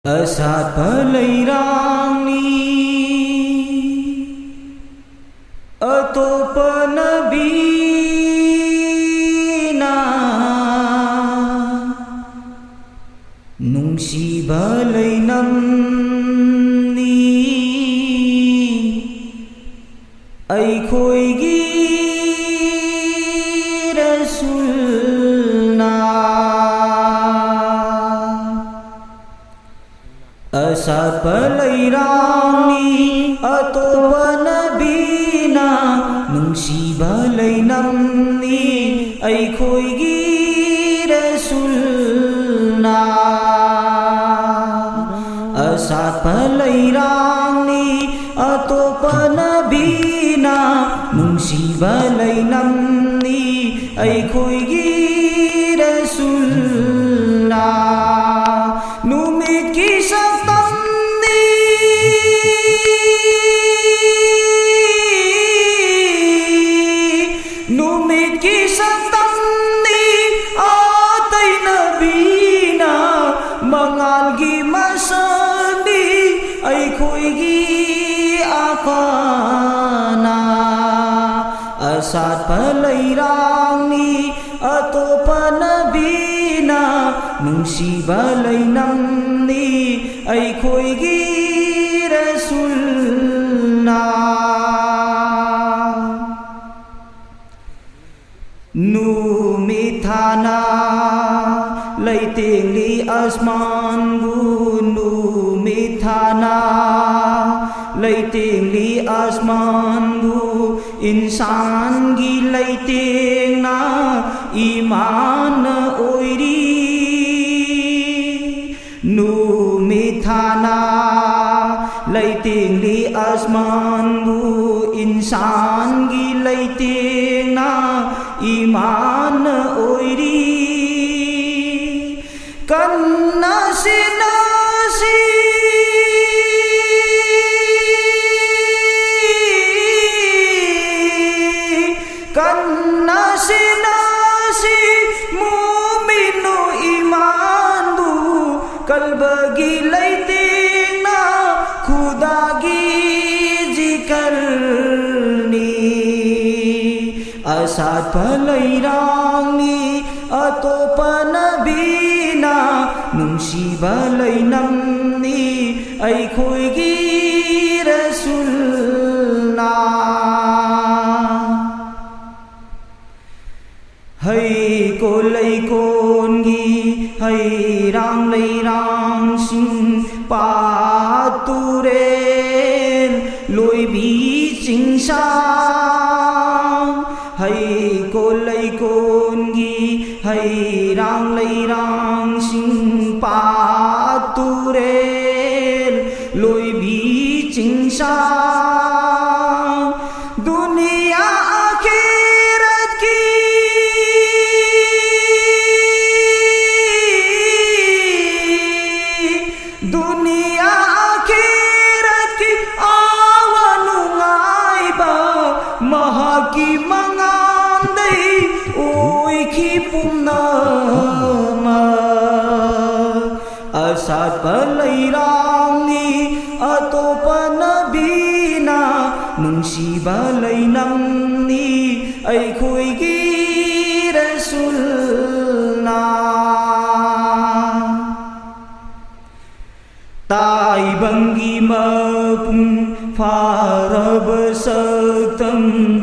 Asat palairangni atopa nabina nungsiba laynamni aikoigi rasulna asat palairangni atopa nabina nungsiba laynamni aikoigi rasulna asat palairangni atopa nabina nungsiba laynamni aikoigi rasulna numit ki saktamni numit ki saktamni atay nabina mangalgi masani aikoigi akana asat palairangni atopa nabina nungsiba laynamni aikoigi rasulna numithana laytingli asmanbu numithana laytingli asmanbu insan gi laytingna iman oiri numithana laytingli asmanbu insan gi laytingna iman oiri kanna sinasi kanna sinasi muminu imandu kalbagi laytingna khudagi jikarni asat palairangni atopa nabina nungsiba laynamni aikoigi rasulna hay ko laykongi hay rang layrang sing paturen loi bi sing sang hay ko laykongi hay rang layrang sing paturen loi bi sing sang dunia akhirat ki dunia akhirat ki awanungai ba mahaki mangandai oi ki pumnama asat palairangni atopa nabina nungsiba laynamni aikoigi rasulna taibangi mapung faraba saktam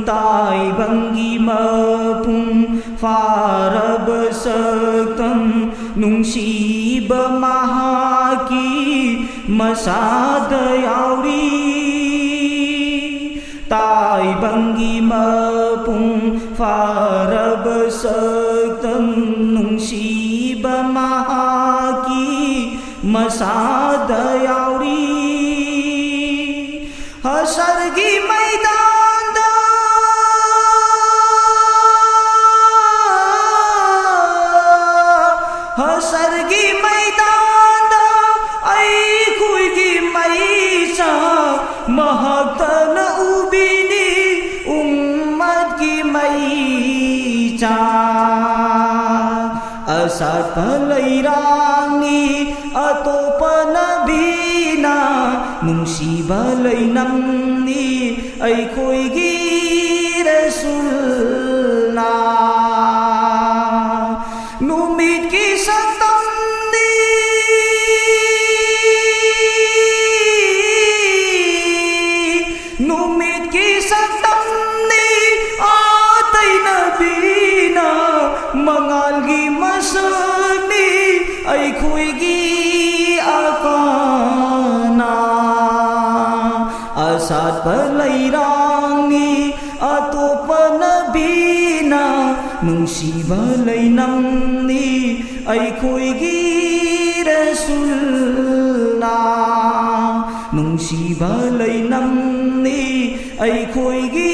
taibangi mapung faraba saktam nungsiba mahaki masada yauri taibangi mapung faraba saktam nungsiba mahaki masada yauri hasargi maidanda hasargi maidanda aikoigi maisa mahaktana ubini ummat ki maisa asat palairangni atau ꯑꯇꯣꯞꯄ ꯅꯕꯤꯅ ꯅꯨꯡꯁꯤꯕ ꯂꯩꯅꯝꯅꯤ ꯑꯩꯈꯣꯏꯒꯤ ꯔꯁꯨꯜꯅ ꯅꯨꯃꯤꯠꯀꯤ ꯁꯛꯇꯝꯅꯤ ꯅꯨꯃꯤꯠꯀꯤ ꯁꯛꯇꯝꯅꯤ ꯑꯇꯩ ꯅꯕꯤꯅ ꯃꯉꯥꯜꯒꯤ ꯃꯁꯛꯅꯤ ꯑꯩꯈꯣꯏꯒꯤ ꯑꯀꯥꯅ ꯑꯁꯥꯠꯄ ꯂꯩꯔꯥꯡꯅꯤ ꯑꯇꯣꯞꯄ ꯅꯕꯤꯅ ꯅꯨꯡꯁꯤꯕ ꯂꯩꯅꯝꯅꯤ ꯑꯩꯈꯣꯏꯒꯤ ꯔꯁꯨꯜꯅ ꯅꯨꯡꯁꯤꯕ ꯂꯩꯅꯝꯅꯤ ꯑꯩꯈꯣꯏꯒꯤ